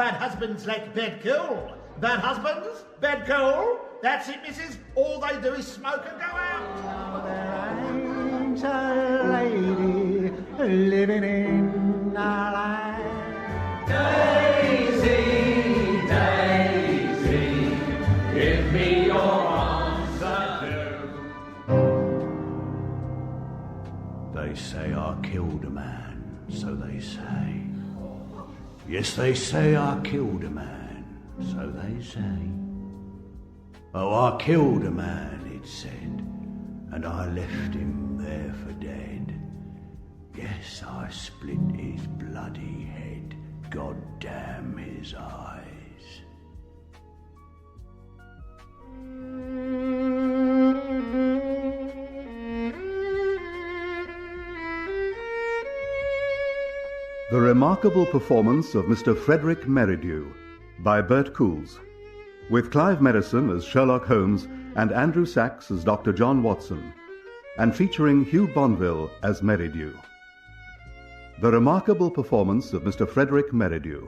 bad husbands like bed cool. Bad husbands, bed cool. That's it, missus. All they do is smoke and go out. There ain't a lady living in our life. Daisy, Daisy, give me your arms adieu. They say I killed a man, so they say. Yes, they say I killed a man, so they say. Oh, I killed a man, it said, and I left him there for dead. Yes, I split his bloody head, God damn his eyes. The remarkable performance of Mr. Frederick Merridew by Bert Coules, with Clive Merrison as Sherlock Holmes and Andrew Sachs as Dr. John Watson, and featuring Hugh Bonville as Merridew. The remarkable performance of Mr. Frederick Merridew.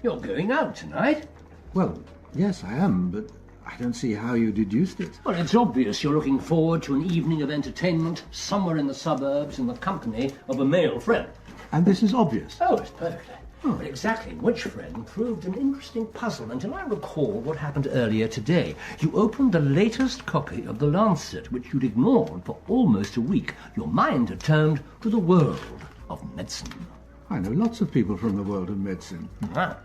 You're going out tonight? Well, yes, I am, but I don't see how you deduced it. Well, it's obvious you're looking forward to an evening of entertainment somewhere in the suburbs in the company of a male friend. And this is obvious. Oh, it's perfectly. But exactly which friend proved an interesting puzzle until I recall what happened earlier today. You opened the latest copy of The Lancet, which you'd ignored for almost a week. Your mind had turned to the world of medicine. I know lots of people from the world of medicine. But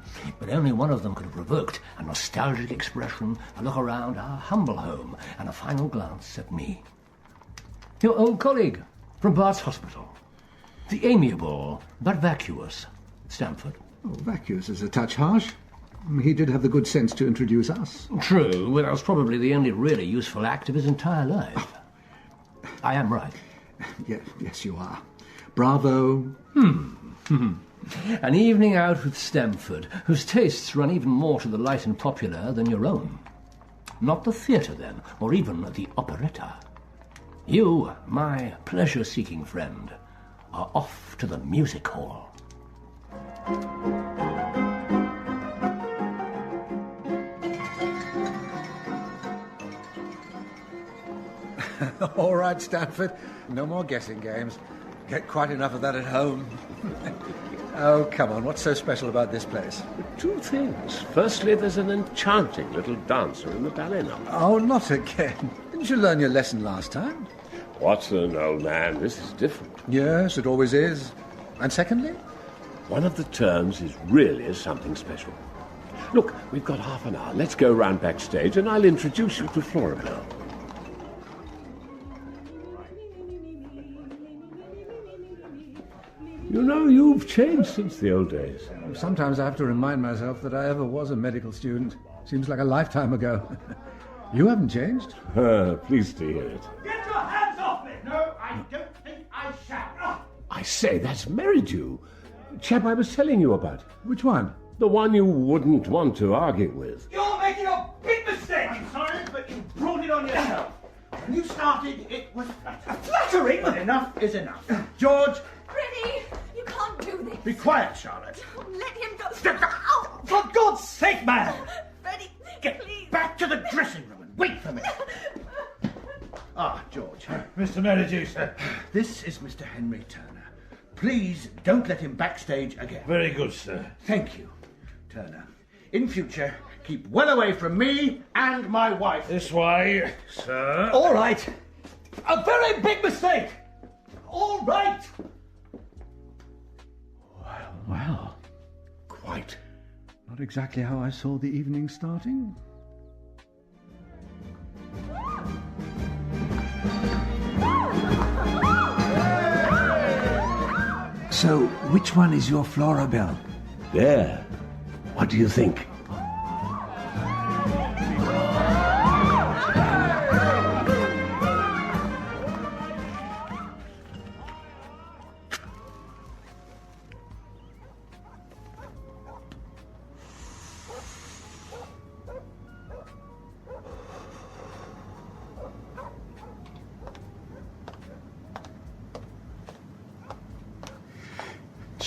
only one of them could have provoked a nostalgic expression, a look around our humble home, and a final glance at me. Your old colleague from Bart's Hospital. The amiable, but vacuous Stamford. Oh, vacuous is a touch harsh. He did have the good sense to introduce us. True, but that was probably the only really useful act of his entire life. I am right. Yes, you are. Bravo. An evening out with Stamford, whose tastes run even more to the light and popular than your own. Not the theatre, then, or even the operetta. You, my pleasure-seeking friend, are off to the music hall. All right, Stamford. No more guessing games. Get quite enough of that at home. Oh, come on. What's so special about this place? Two things. Firstly, there's an enchanting little dancer in the ballet number. Oh, not again. Didn't you learn your lesson last time? Watson, old man, this is different. Yes, it always is. And secondly? One of the turns is really something special. Look, we've got half an hour. Let's go round backstage and I'll introduce you to Florabel. You know, you've changed since the old days. Sometimes I have to remind myself that I ever was a medical student. Seems like a lifetime ago. You haven't changed. Pleased to hear it. Get your hands off me! No, I don't think I shall. I say, that's Merridew. Chap I was telling you about. Which one? The one you wouldn't want to argue with. You're making a big mistake! I'm sorry, but you brought it on yourself. When you started, it was flattering. Flattering? But enough is enough. George! Freddie, you can't do this. Be quiet, Charlotte. Let him go. Ow! For God's sake, man! Freddie, Get please. back to the dressing room and wait for me. George. Mr. Merridew, sir. This is Mr. Henry Turner. Please don't let him backstage again. Very good, sir. Thank you, Turner. In future, keep well away from me and my wife. This way, sir. All right. A very big mistake. All right. Well, quite. Not exactly how I saw the evening starting. So, which one is your Florabel? There. What do you think?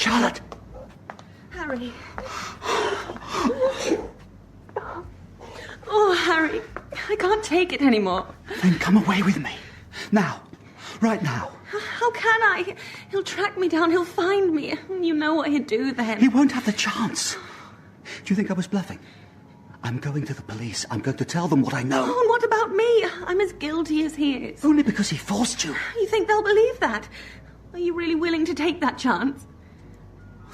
Charlotte! Harry. Oh, Harry, I can't take it anymore. Then come away with me. Now. Right now. How can I? He'll track me down, he'll find me. You know what he'd do then. He won't have the chance. Do you think I was bluffing? I'm going to the police. I'm going to tell them what I know. Oh, and what about me? I'm as guilty as he is. Only because he forced you. You think they'll believe that? Are you really willing to take that chance?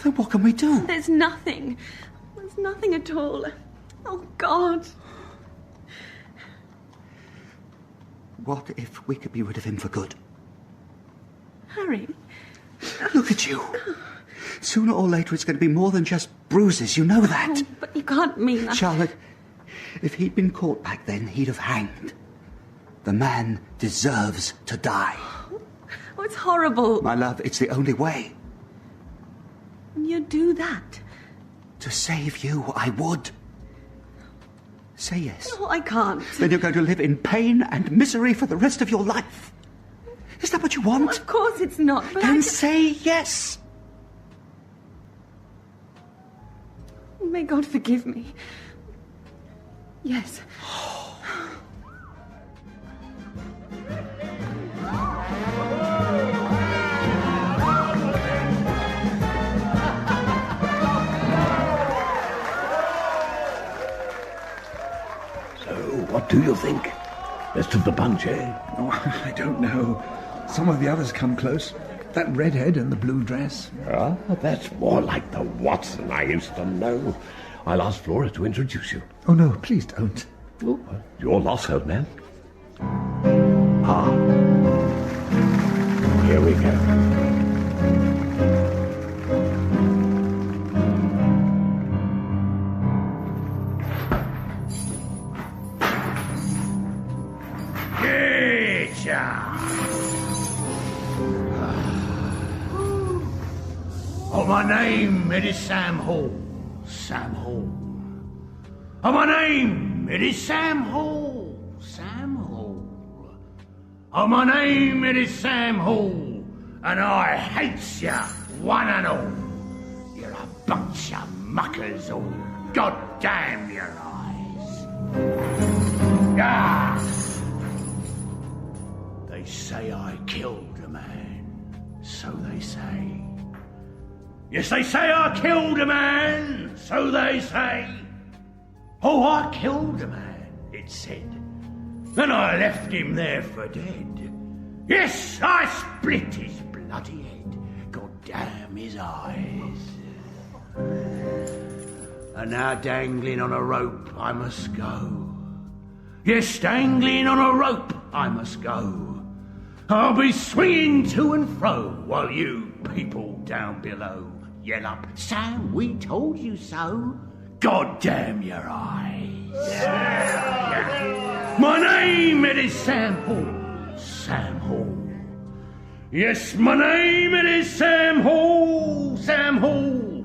Then what can we do? There's nothing. There's nothing at all. Oh, God. What if we could be rid of him for good? Harry. Look at you. Sooner or later it's going to be more than just bruises, you know that. Oh, but you can't mean that. Charlotte, if he'd been caught back then, he'd have hanged. The man deserves to die. Oh, it's horrible. My love, it's the only way. And you'd do that? To save you, I would. Say yes. No, I can't. Then you're going to live in pain and misery for the rest of your life. Is that what you want? Well, of course it's not, but then say yes. May God forgive me. Yes. What do you think? Rest of the bunch, eh? Oh, I don't know. Some of the others come close. That redhead in the blue dress. Ah, that's more like the Watson I used to know. I'll ask Flora to introduce you. Oh, no, please don't. Oh, your loss, old man. Ah. Here we go. Oh, my name, it is Sam Hall. Sam Hall. Oh, my name, it is Sam Hall. Sam Hall. Oh, my name, it is Sam Hall. And I hates ya, one and all. You're a bunch of muckers, all. God damn your eyes. Ah! They say I killed a man. So they say. Yes, they say I killed a man, so they say. Oh, I killed a man, it said. Then I left him there for dead. Yes, I split his bloody head. God damn his eyes. And now dangling on a rope I must go. Yes, dangling on a rope I must go. I'll be swinging to and fro while you people down below yell up, Sam, we told you so. God damn your eyes. Yeah. My name, it is Sam Hall. Sam Hall. Yes, my name, it is Sam Hall. Sam Hall.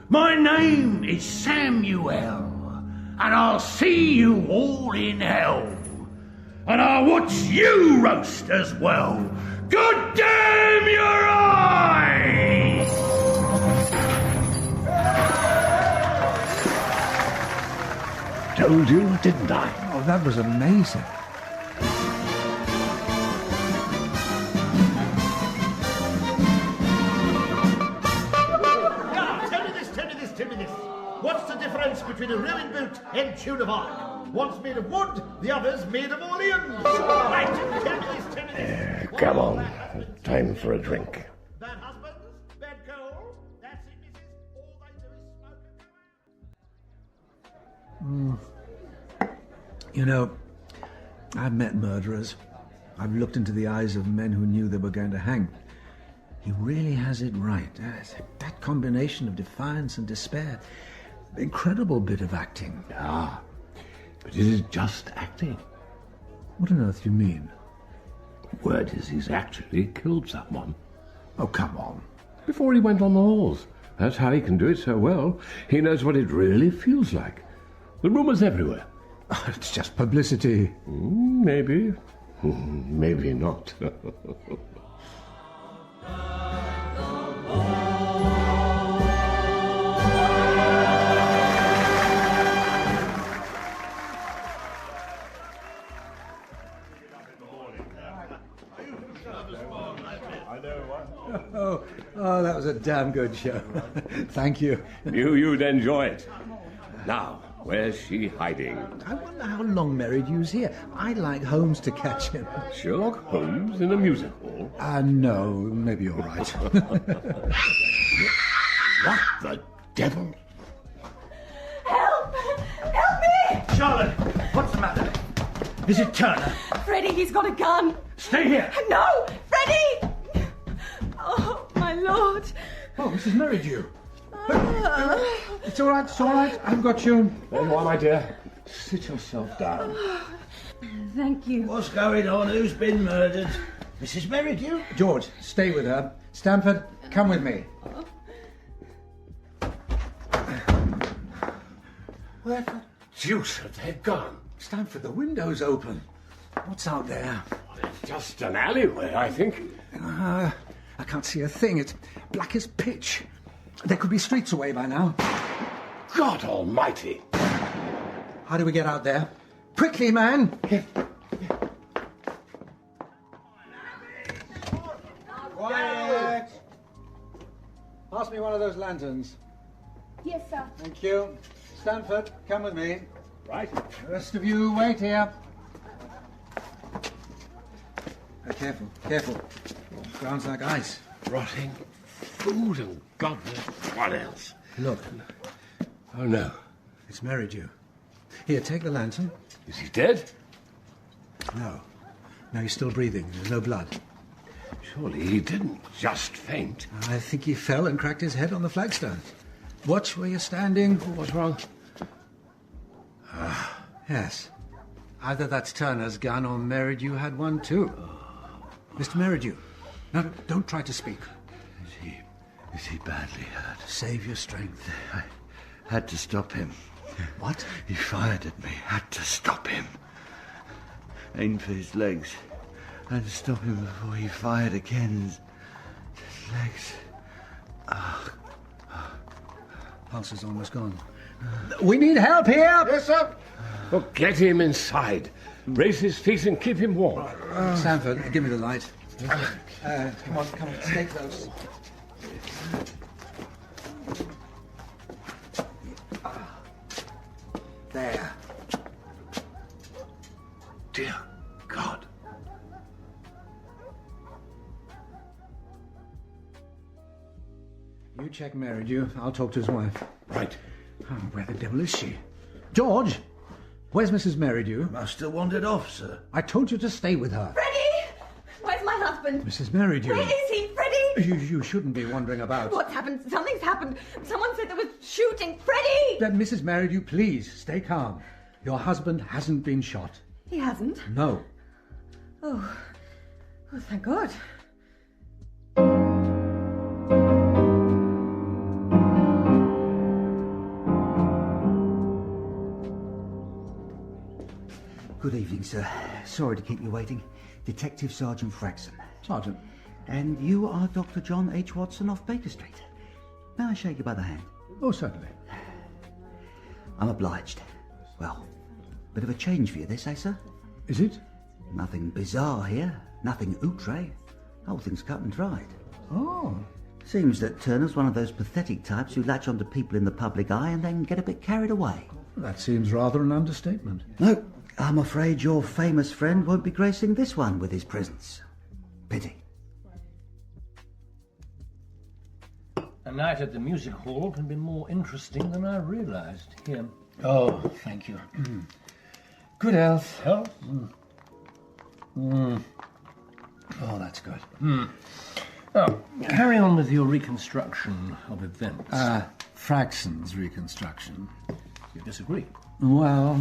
My name is Samuel, and I'll see you all in hell. And I'll watch you roast as well. God damn your eyes! Told you, didn't I? Oh, that was amazing. Now, tell me this. What's the difference between a ruined boot and tune of arc? One's made of wood, the other's made of Orleans. Right, tell me this. Come on, time for a drink. Bad husbands, bad coal, that's it, missus. All they do is smoke and go out. You know, I've met murderers. I've looked into the eyes of men who knew they were going to hang. He really has it right. That combination of defiance and despair. Incredible bit of acting. Ah, but is it just acting? What on earth do you mean? Word is he's actually killed someone. Oh, come on. Before he went on the horse. That's how he can do it so well. He knows what it really feels like. The rumours everywhere. Oh, it's just publicity. Maybe. Maybe not. Oh, that was a damn good show. Thank you. Knew you'd enjoy it. Now, where's she hiding? I wonder how long Merridew's here. I'd like Holmes to catch him. Sherlock Holmes in a music hall? No, maybe you're right. What the devil? Help! Help me! Charlotte, what's the matter? Is it Turner? Freddie, he's got a gun. Stay here. No! Freddie! Oh, my lord. Oh, Mrs. Merridew. It's all right. I've got you. There you are, my dear. Sit yourself down. Thank you. What's going on? Who's been murdered? Mrs. Merridew? George, stay with her. Stamford, come with me. Where the deuce have they gone? Stamford, the window's open. What's out there? It's just an alleyway, I think. I can't see a thing. It's black as pitch. There could be streets away by now. God almighty! How do we get out there? Quickly, man! Quiet! Pass me one of those lanterns. Yes, sir. Thank you. Stamford, come with me. Right. The rest of you, wait here. Careful. Ground's like ice. Rotting food and God knows what else. Look, Oh, no. it's Merridew. Here, take the lantern. Is he dead? No, he's still breathing. There's no blood. Surely he didn't just faint. I think he fell and cracked his head on the flagstone. Watch where you're standing. What's wrong? Yes. Either that's Turner's gun or Merridew had one too. Mr. Merridew. No, don't try to speak. Is he badly hurt? Save your strength. I had to stop him. What? He fired at me. Had to stop him. Aimed for his legs. Had to stop him before he fired again. His legs. Pulse is almost gone. We need help here! Yes, sir. Well, get him inside. Brace his feet and keep him warm. Stamford, give me the light. Come on, stay close. There. Dear God. You check Merridew. I'll talk to his wife. Right. Oh, where the devil is she? George! Where's Mrs. Merridew? Must have wandered off, sir. I told you to stay with her. Freddie! Where's my husband? Mrs. Merridew. Where is he? Freddie! You shouldn't be wandering about. What's happened? Something's happened. Someone said there was shooting. Freddie! Mrs. Merridew, please, stay calm. Your husband hasn't been shot. He hasn't? No. Oh, thank God. Good evening, sir. Sorry to keep you waiting. Detective Sergeant Frankson. Sergeant. And you are Dr. John H. Watson off Baker Street. May I shake you by the hand? Oh, certainly. I'm obliged. Well, bit of a change for you this, eh, sir? Is it? Nothing bizarre here. Nothing outre. Whole thing's cut and dried. Oh. Seems that Turner's one of those pathetic types who latch onto people in the public eye and then get a bit carried away. That seems rather an understatement. No, I'm afraid your famous friend won't be gracing this one with his presence. Pity. A night at the music hall can be more interesting than I realised. Here. Oh, thank you. Good health. Health? Oh, that's good. Oh, carry on with your reconstruction of events. Frakson's reconstruction. You disagree? Well,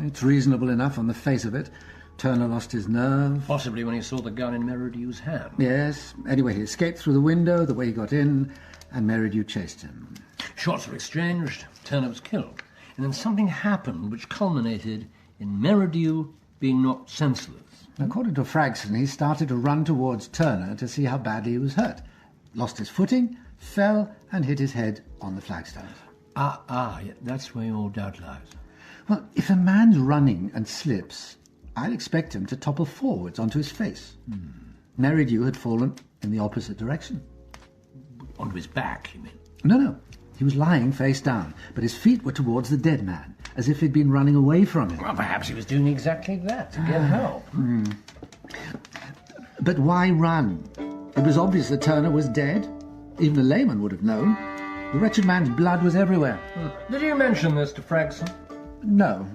it's reasonable enough on the face of it. Turner lost his nerve. Possibly when he saw the gun in Merridew's hand. Yes. Anyway, he escaped through the window, the way he got in, and Merridew chased him. Shots were exchanged, Turner was killed, and then something happened which culminated in Merridew being knocked senseless. According to Frankson, he started to run towards Turner to see how badly he was hurt. Lost his footing, fell, and hit his head on the flagstones. Yeah, that's where your doubt lies. Well, if a man's running and slips, I'd expect him to topple forwards onto his face. Merridew had fallen in the opposite direction. Onto his back, you mean? No. He was lying face down, but his feet were towards the dead man, as if he'd been running away from him. Well, perhaps he was doing exactly that, to get help. But why run? It was obvious that Turner was dead. Even a layman would have known. The wretched man's blood was everywhere. Did you mention this to Frankson? No.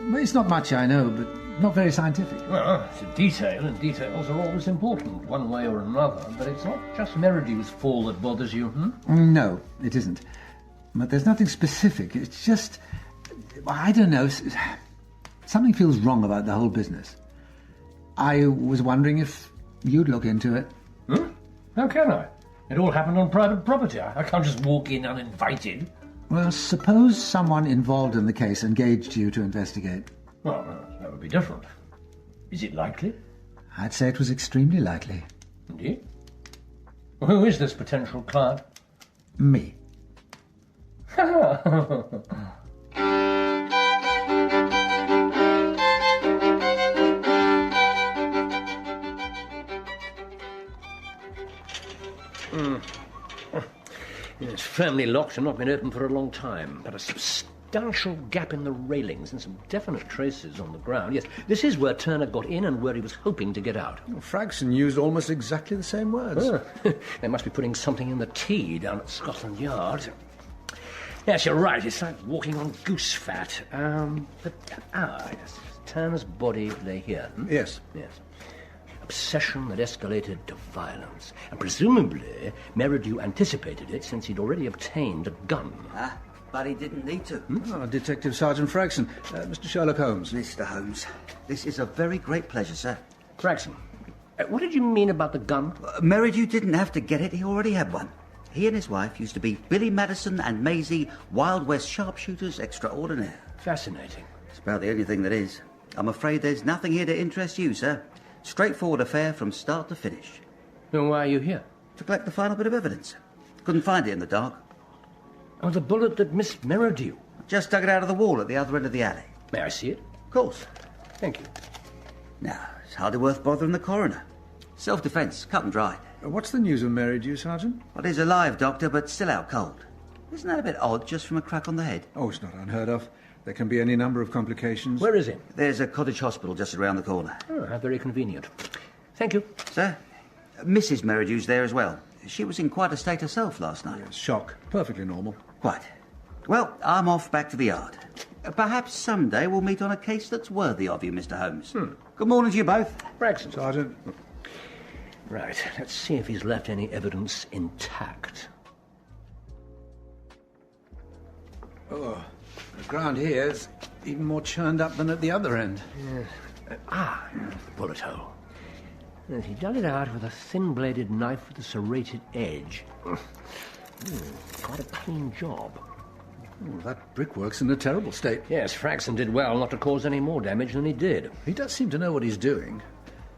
Well, it's not much I know, but not very scientific. Well, it's a detail, and details are always important, one way or another. But it's not just Merridew's fall that bothers you, No, it isn't. But there's nothing specific. It's just... I don't know. Something feels wrong about the whole business. I was wondering if you'd look into it. How can I? It all happened on private property. I can't just walk in uninvited. Well, suppose someone involved in the case engaged you to investigate. Well, that would be different. Is it likely? I'd say it was extremely likely. Indeed. Well, who is this potential client? Me. It's firmly locked and not been opened for a long time, but a substantial gap in the railings and some definite traces on the ground. Yes, this is where Turner got in and where he was hoping to get out. Well, Frankson used almost exactly the same words. They must be putting something in the tea down at Scotland Yard. Yes, you're right. It's like walking on goose fat. Yes. Turner's body lay here. Yes. Obsession that escalated to violence. And presumably, Merridew anticipated it since he'd already obtained a gun. But he didn't need to. Detective Sergeant Frankson. Mr. Sherlock Holmes. Mr. Holmes, this is a very great pleasure, sir. Frankson, what did you mean about the gun? Merridew didn't have to get it. He already had one. He and his wife used to be Billy Madison and Maisie, Wild West sharpshooters extraordinaire. Fascinating. It's about the only thing that is. I'm afraid there's nothing here to interest you, sir. Straightforward affair from start to finish. Then why are you here? To collect the final bit of evidence. Couldn't find it in the dark. Oh, the bullet that missed Merridew. Just dug it out of the wall at the other end of the alley. May I see it? Of course. Thank you. Now, it's hardly worth bothering the coroner. Self-defence, cut and dried. What's the news of Merridew, Sergeant? Well, he's alive, Doctor, but still out cold. Isn't that a bit odd, just from a crack on the head? Oh, it's not unheard of. There can be any number of complications. Where is he? There's a cottage hospital just around the corner. Oh, how very convenient. Thank you. Sir, Mrs. Merridew's there as well. She was in quite a state herself last night. Yes, shock. Perfectly normal. Quite. Well, I'm off back to the yard. Perhaps someday we'll meet on a case that's worthy of you, Mr. Holmes. Good morning to you both. Frankson. Sergeant. Right, let's see if he's left any evidence intact. Oh, the ground here is even more churned up than at the other end. Bullet hole. Yes, he dug it out with a thin-bladed knife with a serrated edge. Quite a clean job. Oh, that brickwork's in a terrible state. Yes, Frankson did well not to cause any more damage than he did. He does seem to know what he's doing.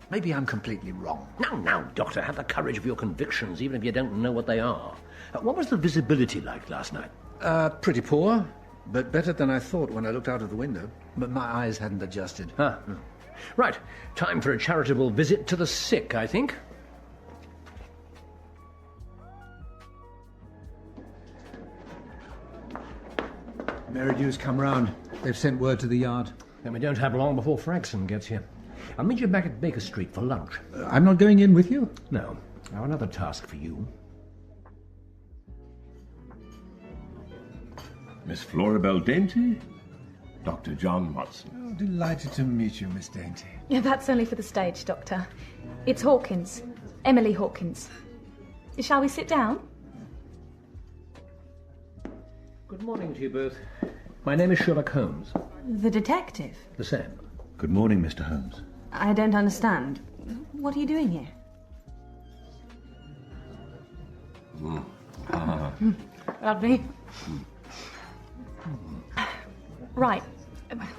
Maybe I'm completely wrong. Now, Doctor, have the courage of your convictions, even if you don't know what they are. What was the visibility like last night? Pretty poor, but better than I thought when I looked out of the window. But my eyes hadn't adjusted. Right, time for a charitable visit to the sick, I think. Merridew's come round. They've sent word to the yard. Then we don't have long before Frankson gets here. I'll meet you back at Baker Street for lunch. I'm not going in with you? No, I have another task for you. Miss Florabel Denty, Dr. John Watson. Oh, delighted to meet you, Miss Denty. Yeah, that's only for the stage, Doctor. It's Hawkins. Emily Hawkins. Shall we sit down? Good morning to you both. My name is Sherlock Holmes. The detective? The same. Good morning, Mr. Holmes. I don't understand. What are you doing here? Lovely. Right.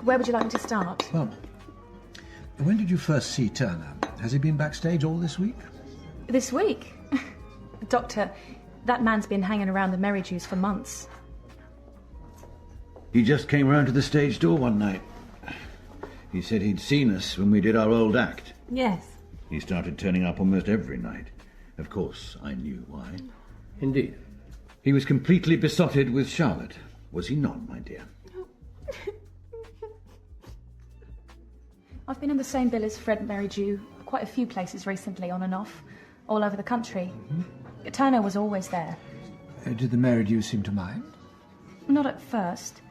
Where would you like me to start? Well, when did you first see Turner? Has he been backstage all this week? This week? Doctor, that man's been hanging around the Merridews for months. He just came round to the stage door one night. He said he'd seen us when we did our old act. Yes. He started turning up almost every night. Of course, I knew why. Indeed. He was completely besotted with Charlotte. Was he not, my dear? I've been in the same bill as Fred Merridew quite a few places recently, on and off, all over the country. Turner was always there. Did the Merridew seem to mind? Not at first,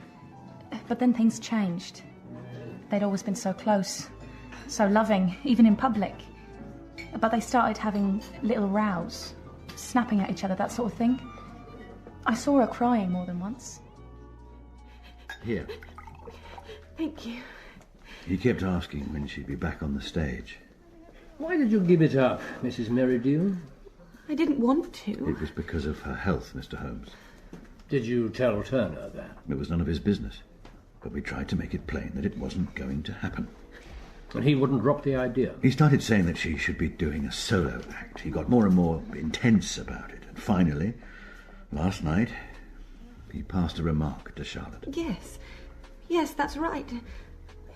but then things changed. They'd always been so close, so loving, even in public. But they started having little rows, snapping at each other, that sort of thing. I saw her crying more than once. Here. Thank you. He kept asking when she'd be back on the stage. Why did you give it up, Mrs. Merridew? I didn't want to. It was because of her health, Mr. Holmes. Did you tell Turner that? It was none of his business. But we tried to make it plain that it wasn't going to happen. And he wouldn't drop the idea? He started saying that she should be doing a solo act. He got more and more intense about it. And finally, last night, he passed a remark to Charlotte. Yes, that's right.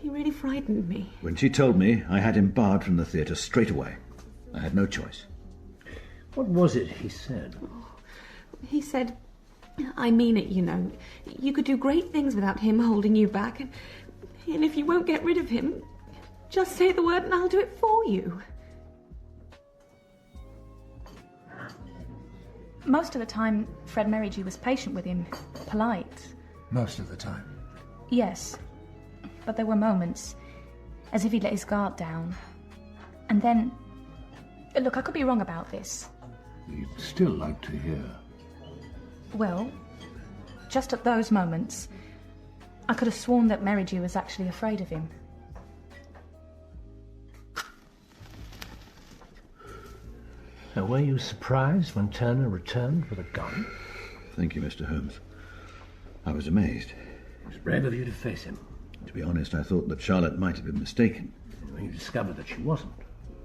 He really frightened me. When she told me, I had him barred from the theatre straight away. I had no choice. What was it he said? He said, I mean it, you know. You could do great things without him holding you back. And if you won't get rid of him, just say the word and I'll do it for you. Most of the time, Fred Merridew was patient with him, polite. Most of the time? Yes. But there were moments, as if he'd let his guard down. And then... Look, I could be wrong about this. We'd still like to hear. Well, just at those moments, I could have sworn that Merridew was actually afraid of him. Now, were you surprised when Turner returned with a gun? Thank you, Mr. Holmes. I was amazed. It was brave of you to face him. To be honest, I thought that Charlotte might have been mistaken. When you discovered that she wasn't.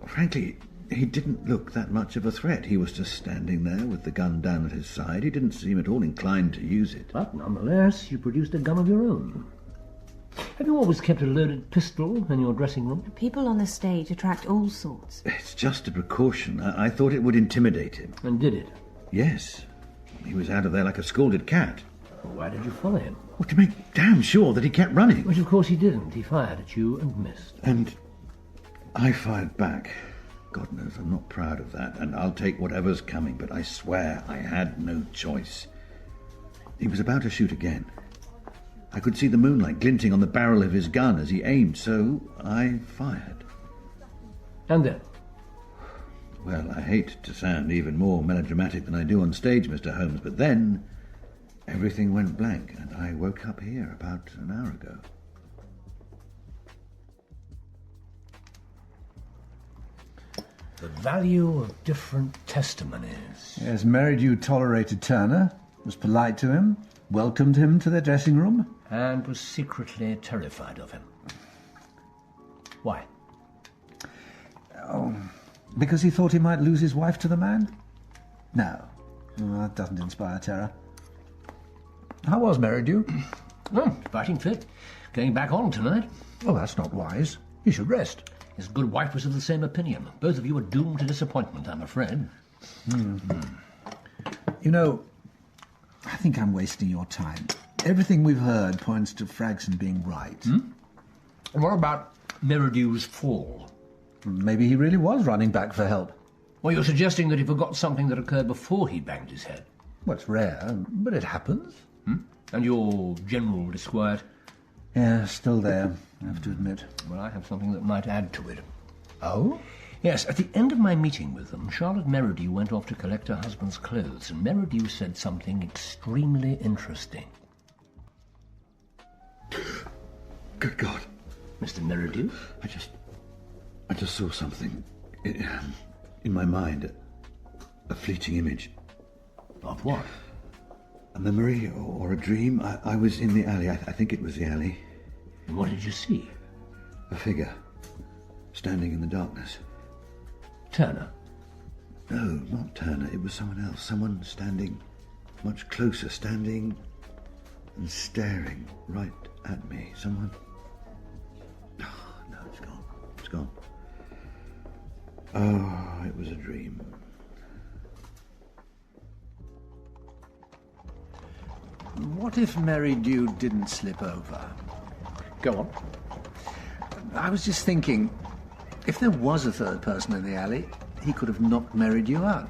Frankly, he didn't look that much of a threat. He was just standing there with the gun down at his side. He didn't seem at all inclined to use it. But nonetheless, you produced a gun of your own. Have you always kept a loaded pistol in your dressing room? People on the stage attract all sorts. It's just a precaution. I thought it would intimidate him. And did it? Yes. He was out of there like a scalded cat. Well, why did you follow him? Well, to make damn sure that he kept running. Which, of course, he didn't. He fired at you and missed. And I fired back. God knows I'm not proud of that, and I'll take whatever's coming, but I swear I had no choice. He was about to shoot again. I could see the moonlight glinting on the barrel of his gun as he aimed, so I fired. And then? Well, I hate to sound even more melodramatic than I do on stage, Mr. Holmes, but then everything went blank, and I woke up here about an hour ago. The value of different testimonies. Yes, Merridew tolerated Turner, was polite to him, welcomed him to their dressing room. And was secretly terrified of him. Why? Oh, because he thought he might lose his wife to the man? No, that doesn't inspire terror. How was Merridew? Oh, fighting fit. Going back on tonight. Oh, that's not wise. You should rest. His good wife was of the same opinion. Both of you are doomed to disappointment, I'm afraid. You know, I think I'm wasting your time. Everything we've heard points to Frankson being right. And what about Merridew's fall? Maybe he really was running back for help. Well, you're suggesting that he forgot something that occurred before he banged his head. Well, it's rare, but it happens. And your general disquiet? Yeah, still there, I have to admit. Well, I have something that might add to it. Oh? Yes, at the end of my meeting with them, Charlotte Merridew went off to collect her husband's clothes, and Merridew said something extremely interesting. Good God. Mr. Merridew? I just saw something in my mind, a fleeting image. Of what? A memory or a dream. I was in the alley. I think it was the alley. And what did you see? A figure, standing in the darkness. Turner? No, not Turner. It was someone else. Someone standing much closer, standing and staring right at me. Someone... Oh, no, it's gone. It's gone. Oh, it was a dream. What if Merridew didn't slip over? Go on. I was just thinking, if there was a third person in the alley, he could have knocked Merridew out.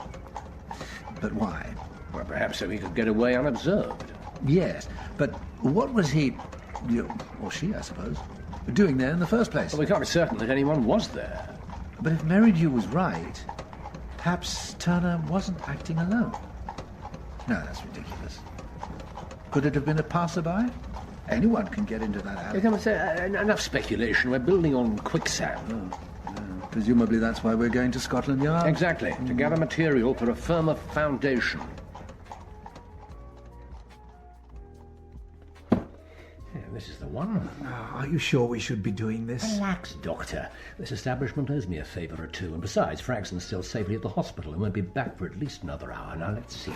But why? Well, perhaps so he could get away unobserved. Yes, but what was he, or she, I suppose, doing there in the first place? Well, we can't be certain that anyone was there. But if Merridew was right, perhaps Turner wasn't acting alone. No, that's ridiculous. Could it have been a passerby? Anyone can get into that alley. Enough speculation. We're building on quicksand. Presumably that's why we're going to Scotland Yard. Exactly, to gather material for a firmer foundation. This is the one. Are you sure we should be doing this? Relax, Doctor. This establishment owes me a favour or two, and besides, Frankson's still safely at the hospital and won't be back for at least another hour. Now, let's see.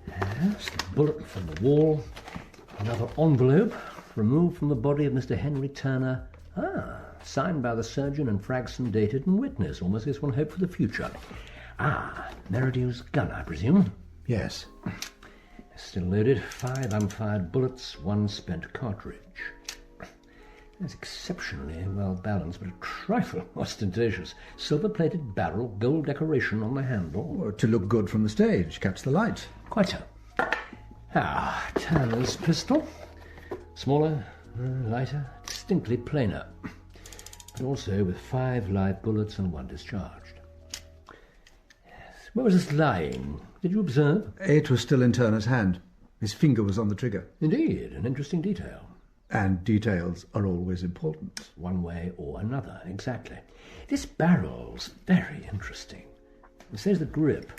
Yes, the bullet from the wall. Another envelope removed from the body of Mr. Henry Turner. Signed by the surgeon and Frankson, dated and witness. Almost gives one hope for the future. Merridew's gun, I presume? Yes. Still loaded. 5 unfired bullets, 1 spent cartridge. It's exceptionally well balanced, but a trifle ostentatious. Silver-plated barrel, gold decoration on the handle. Or to look good from the stage, catch the light. Quite so. Turner's pistol. Smaller, lighter, distinctly plainer. But also with 5 live bullets and 1 discharged. Yes. Where was this lying? Did you observe? It was still in Turner's hand. His finger was on the trigger. Indeed, an interesting detail. And details are always important. One way or another, exactly. This barrel's very interesting. It says the grip.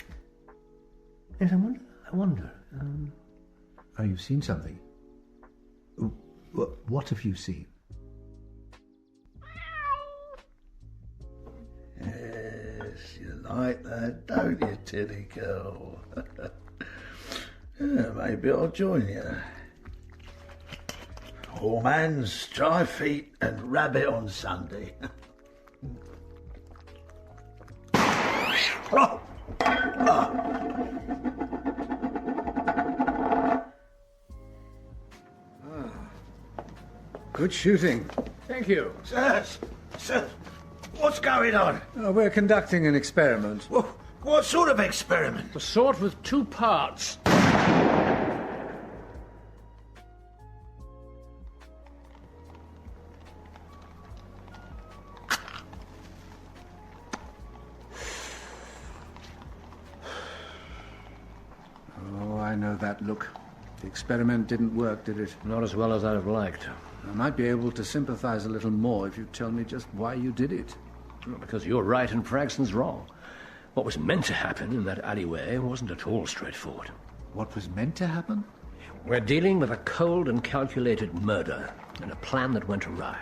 Yes, I wonder. You've seen something. What have you seen? Yes, you like that, don't you, Tilly girl? Yeah, maybe I'll join you. All hands, dry feet and rabbit on Sunday. Good shooting. Thank you. Sirs, what's going on? We're conducting an experiment. What sort of experiment? A sword with 2 parts. Oh, I know that look. The experiment didn't work, did it? Not as well as I'd have liked. I might be able to sympathize a little more if you tell me just why you did it. Well, because you're right and Frankson's wrong. What was meant to happen in that alleyway wasn't at all straightforward. What was meant to happen? We're dealing with a cold and calculated murder and a plan that went awry.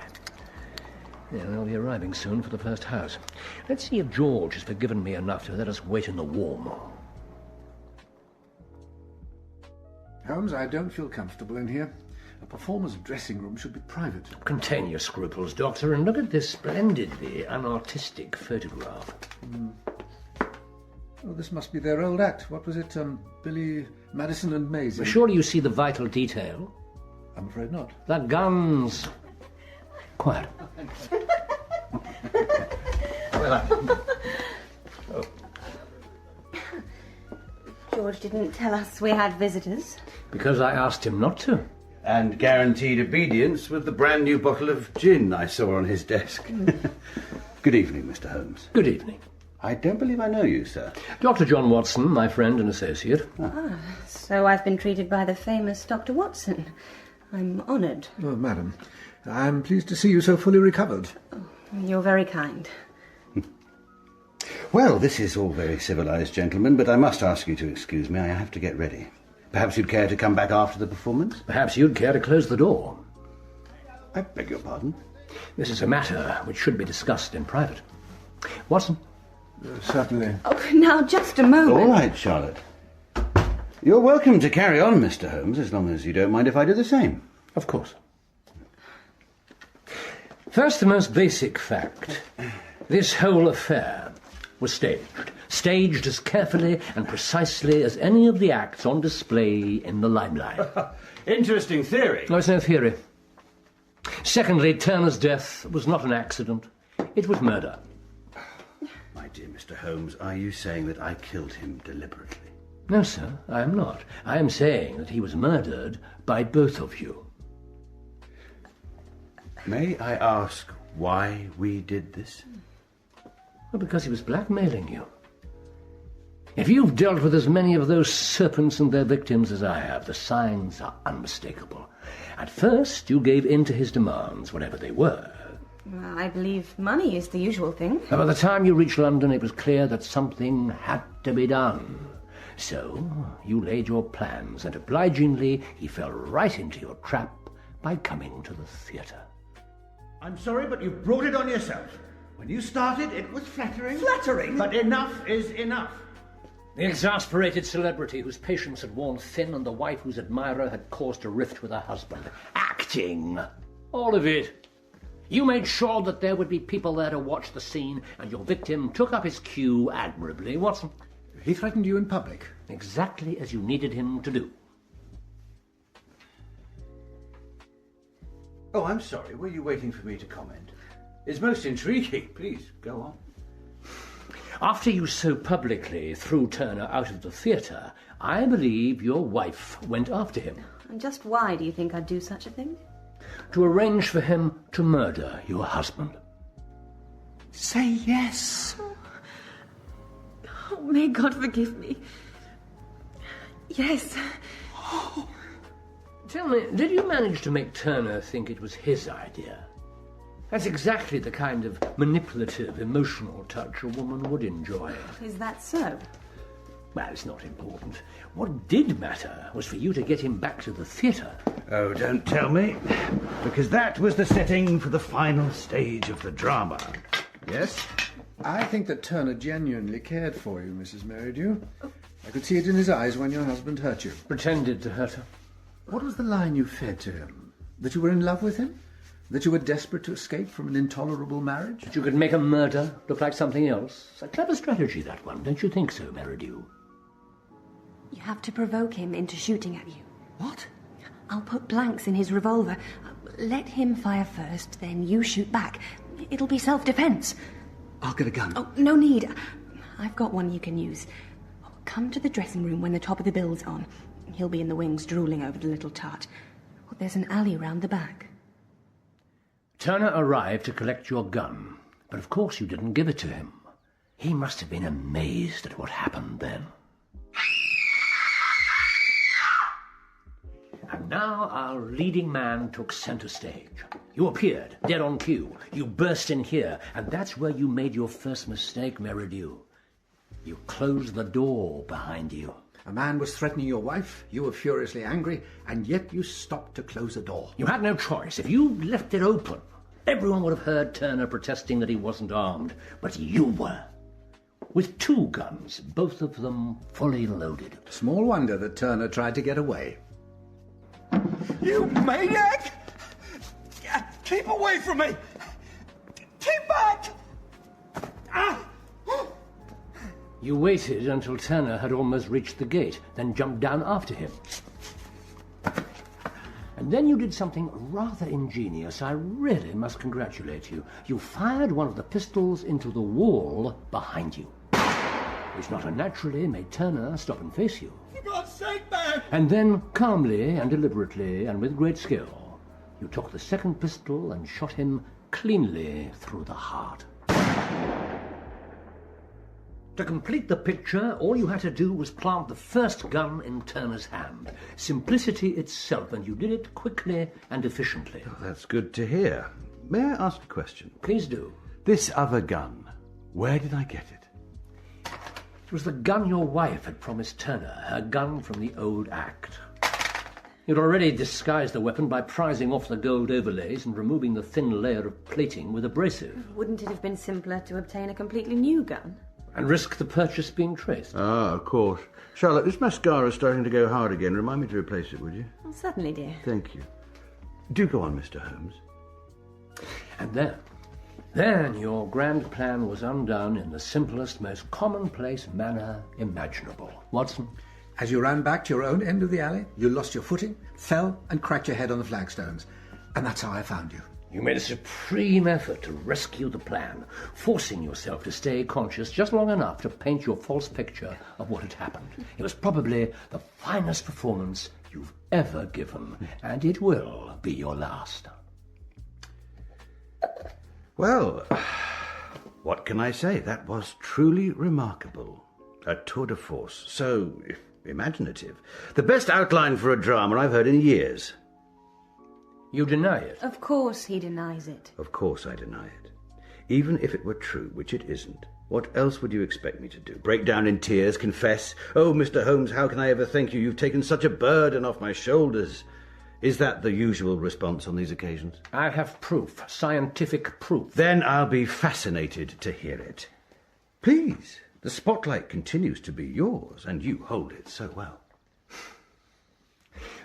Yeah, they'll be arriving soon for the first house. Let's see if George has forgiven me enough to let us wait in the warm. Holmes, I don't feel comfortable in here. A performer's dressing room should be private. Contain your scruples, Doctor, and look at this splendidly unartistic photograph. Oh, this must be their old act. What was it, Billy, Madison and Maisie? Surely you see the vital detail? I'm afraid not. The guns. Quiet. George didn't tell us we had visitors. Because I asked him not to. And guaranteed obedience with the brand new bottle of gin I saw on his desk. Good evening, Mr. Holmes. Good evening. I don't believe I know you, sir. Dr. John Watson, my friend and associate. So I've been treated by the famous Dr. Watson. I'm honoured. Oh, madam, I'm pleased to see you so fully recovered. You're very kind. Well, this is all very civilised, gentlemen, but I must ask you to excuse me. I have to get ready. Perhaps you'd care to come back after the performance? Perhaps you'd care to close the door. I beg your pardon? This is a matter which should be discussed in private. Watson? Certainly. Oh, now, just a moment. All right, Charlotte. You're welcome to carry on, Mr. Holmes, as long as you don't mind if I do the same. Of course. First, the most basic fact. This whole affair was staged. Staged as carefully and precisely as any of the acts on display in the limelight. Interesting theory. No, it's no theory. Secondly, Turner's death was not an accident. It was murder. My dear Mr. Holmes, are you saying that I killed him deliberately? No, sir, I am not. I am saying that he was murdered by both of you. May I ask why we did this? Well, because he was blackmailing you. If you've dealt with as many of those serpents and their victims as I have, the signs are unmistakable. At first, you gave in to his demands, whatever they were. Well, I believe money is the usual thing. And by the time you reached London, it was clear that something had to be done. So, you laid your plans, and obligingly, he fell right into your trap by coming to the theatre. I'm sorry, but you brought it on yourself. When you started, it was flattering. Flattering? But enough is enough. The exasperated celebrity whose patience had worn thin and the wife whose admirer had caused a rift with her husband. Acting! All of it. You made sure that there would be people there to watch the scene, and your victim took up his cue admirably, Watson. He threatened you in public? Exactly as you needed him to do. Oh, I'm sorry. Were you waiting for me to comment? It's most intriguing. Please, go on. After you so publicly threw Turner out of the theatre, I believe your wife went after him. And just why do you think I'd do such a thing? To arrange for him to murder your husband. Say yes. Oh, may God forgive me. Yes. Tell me, did you manage to make Turner think it was his idea? That's exactly the kind of manipulative, emotional touch a woman would enjoy. Is that so? Well, it's not important. What did matter was for you to get him back to the theatre. Oh, don't tell me. Because that was the setting for the final stage of the drama. Yes? I think that Turner genuinely cared for you, Mrs. Merridew. I could see it in his eyes when your husband hurt you. Pretended to hurt her. What was the line you fed to him? That you were in love with him? That you were desperate to escape from an intolerable marriage? That you could make a murder look like something else? It's a clever strategy, that one. Don't you think so, Merridew? You have to provoke him into shooting at you. What? I'll put blanks in his revolver. Let him fire first, then you shoot back. It'll be self-defense. I'll get a gun. Oh, no need. I've got one you can use. Come to the dressing room when the top of the bill's on. He'll be in the wings drooling over the little tart. Well, there's an alley round the back. Turner arrived to collect your gun, but of course you didn't give it to him. He must have been amazed at what happened then. And now our leading man took centre stage. You appeared, dead on cue. You burst in here, and that's where you made your first mistake, Merridew. You closed the door behind you. A man was threatening your wife, you were furiously angry, and yet you stopped to close the door. You had no choice. If you left it open, everyone would have heard Turner protesting that he wasn't armed. But you were. With 2 guns, both of them fully loaded. Small wonder that Turner tried to get away. You maniac! Keep away from me! Keep back! Ah! You waited until Turner had almost reached the gate, then jumped down after him. And then you did something rather ingenious. I really must congratulate you. You fired one of the pistols into the wall behind you, which not unnaturally made Turner stop and face you. For God's sake, man! And then, calmly and deliberately and with great skill, you took the second pistol and shot him cleanly through the heart. To complete the picture, all you had to do was plant the first gun in Turner's hand. Simplicity itself, and you did it quickly and efficiently. Oh, that's good to hear. May I ask a question? Please do. This other gun, where did I get it? It was the gun your wife had promised Turner, her gun from the old act. You'd already disguised the weapon by prizing off the gold overlays and removing the thin layer of plating with abrasive. Wouldn't it have been simpler to obtain a completely new gun? And risk the purchase being traced. Ah, of course. Charlotte, this mascara's starting to go hard again. Remind me to replace it, would you? Oh, certainly, dear. Thank you. Do go on, Mr. Holmes. And then your grand plan was undone in the simplest, most commonplace manner imaginable. Watson? As you ran back to your own end of the alley, you lost your footing, fell, and cracked your head on the flagstones. And that's how I found you. You made a supreme effort to rescue the plan, forcing yourself to stay conscious just long enough to paint your false picture of what had happened. It was probably the finest performance you've ever given, and it will be your last. Well, what can I say? That was truly remarkable. A tour de force. So imaginative. The best outline for a drama I've heard in years. You deny it? Of course he denies it. Of course I deny it. Even if it were true, which it isn't. What else would you expect me to do? Break down in tears, confess? Oh, Mr. Holmes, how can I ever thank you? You've taken such a burden off my shoulders. Is that the usual response on these occasions? I have proof, scientific proof. Then I'll be fascinated to hear it. Please, the spotlight continues to be yours, and you hold it so well.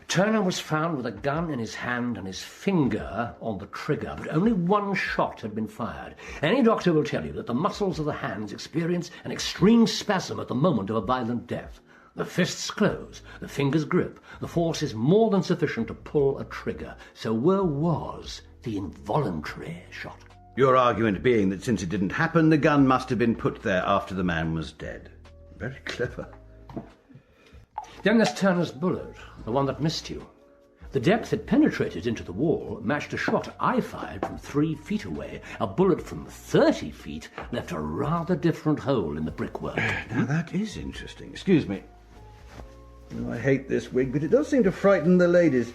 Turner was found with a gun in his hand and his finger on the trigger, but only one shot had been fired. Any doctor will tell you that the muscles of the hands experience an extreme spasm at the moment of a violent death. The fists close, the fingers grip. The force is more than sufficient to pull a trigger. So where was the involuntary shot? Your argument being that since it didn't happen, the gun must have been put there after the man was dead. Very clever. Then there's Turner's bullet, the one that missed you. The depth it penetrated into the wall matched a shot I fired from 3 feet away. A bullet from 30 feet left a rather different hole in the brickwork. Now that is interesting. Excuse me. Oh, I hate this wig, but it does seem to frighten the ladies.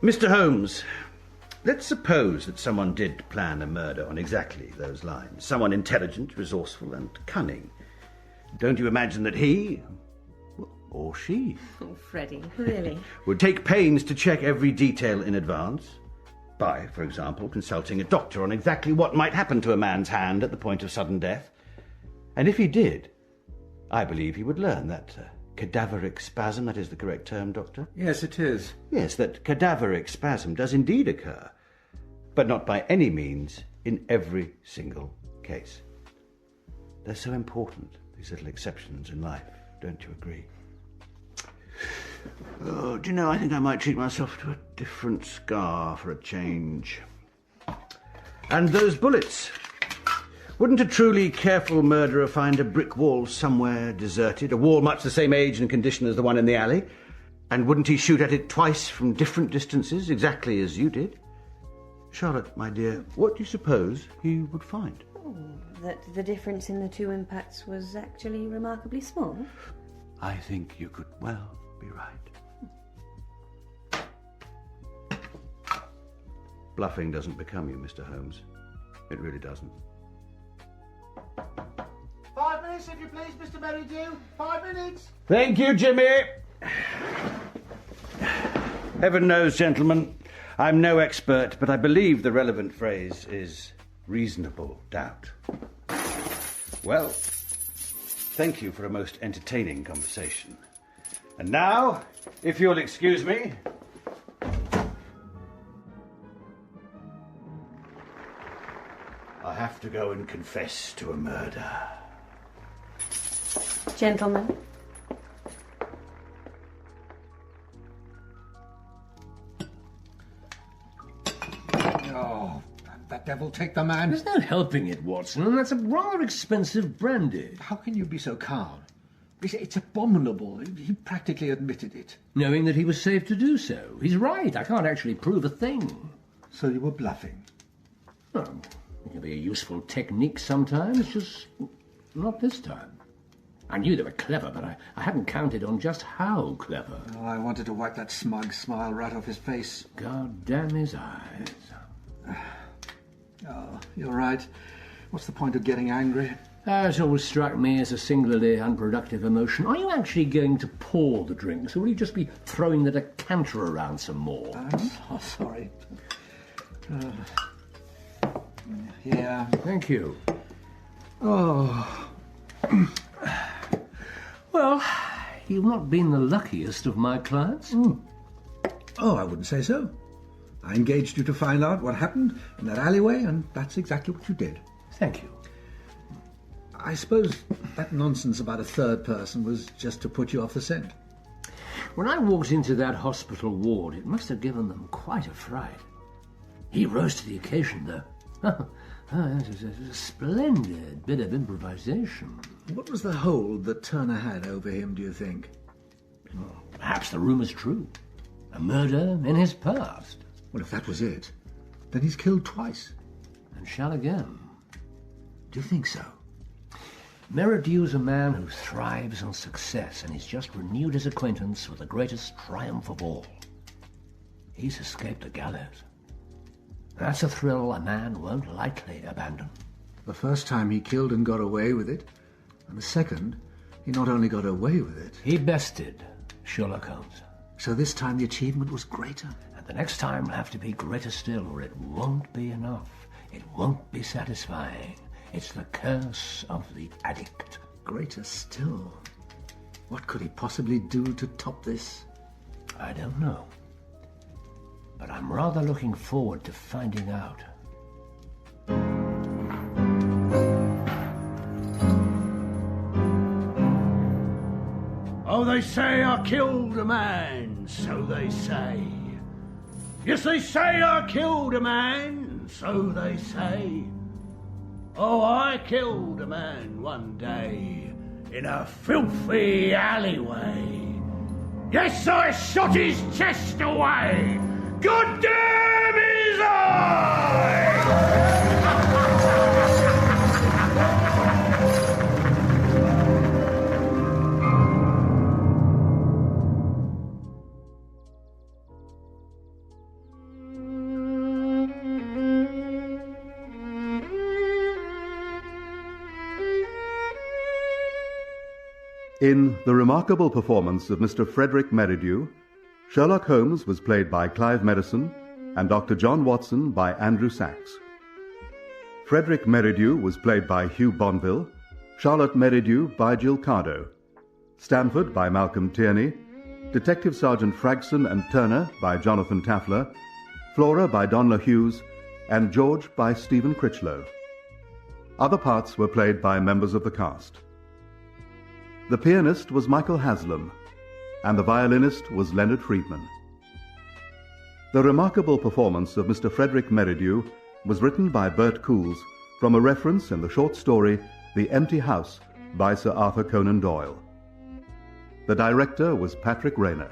Mr. Holmes, let's suppose that someone did plan a murder on exactly those lines. Someone intelligent, resourceful, and cunning. Don't you imagine that he... or she... Oh, Freddie, really? would take pains to check every detail in advance, by, for example, consulting a doctor on exactly what might happen to a man's hand at the point of sudden death. And if he did, I believe he would learn that cadaveric spasm, that is the correct term, Doctor? Yes, it is. Yes, that cadaveric spasm does indeed occur, but not by any means in every single case. They're so important, these little exceptions in life, don't you agree? Oh, do you know, I think I might treat myself to a different scar for a change. And those bullets. Wouldn't a truly careful murderer find a brick wall somewhere deserted, a wall much the same age and condition as the one in the alley? And wouldn't he shoot at it twice from different distances, exactly as you did? Charlotte, my dear, what do you suppose he would find? Oh, that the difference in the 2 impacts was actually remarkably small. I think you could well be right. Bluffing doesn't become you, Mr. Holmes. It really doesn't. 5 minutes, if you please, Mr. Merridew. 5 minutes. Thank you, Jimmy. Heaven knows, gentlemen, I'm no expert, but I believe the relevant phrase is reasonable doubt. Well, thank you for a most entertaining conversation. And now, if you'll excuse me... I have to go and confess to a murder. Gentlemen. Oh, that devil take the man. There's no helping it, Watson, and that's a rather expensive brandy. How can you be so calm? It's abominable. He practically admitted it. Knowing that he was safe to do so. He's right. I can't actually prove a thing. So you were bluffing? Well, it can be a useful technique sometimes, just not this time. I knew they were clever, but I hadn't counted on just how clever. Oh, I wanted to wipe that smug smile right off his face. God damn his eyes. Oh, you're right. What's the point of getting angry? That always struck me as a singularly unproductive emotion. Are you actually going to pour the drinks, or will you just be throwing the decanter around some more? Oh, sorry. Yeah. Thank you. Oh. Well, you've not been the luckiest of my clients. Oh, I wouldn't say so. I engaged you to find out what happened in that alleyway, and that's exactly what you did. Thank you. I suppose that nonsense about a third person was just to put you off the scent. When I walked into that hospital ward, it must have given them quite a fright. He rose to the occasion, though. It was a splendid bit of improvisation. What was the hold that Turner had over him, do you think? Well, perhaps the rumour's true. A murder in his past. Well, if that was it, then he's killed twice. And shall again. Do you think so? Merridew's a man who thrives on success, and he's just renewed his acquaintance with the greatest triumph of all. He's escaped the gallows. That's a thrill a man won't lightly abandon. The first time he killed and got away with it, and the second, he not only got away with it... He bested Sherlock Holmes. So this time the achievement was greater? And the next time will have to be greater still, or it won't be enough. It won't be satisfying. It's the curse of the addict. Greater still? What could he possibly do to top this? I don't know. But I'm rather looking forward to finding out. Oh, they say I killed a man, so they say. Yes, they say I killed a man, so they say. Oh, I killed a man one day in a filthy alleyway. Yes, I shot his chest away. God damn his eye! In the remarkable performance of Mr. Frederick Merridew, Sherlock Holmes was played by Clive Merrison and Dr. John Watson by Andrew Sachs. Frederick Merridew was played by Hugh Bonville, Charlotte Merridew by Jill Cardo, Stamford by Malcolm Tierney, Detective Sergeant Frankson and Turner by Jonathan Taffler, Flora by Donla Hughes, and George by Stephen Critchlow. Other parts were played by members of the cast. The pianist was Michael Haslam, and the violinist was Leonard Friedman. The remarkable performance of Mr. Frederick Merridew was written by Bert Coules from a reference in the short story The Empty House by Sir Arthur Conan Doyle. The director was Patrick Rayner.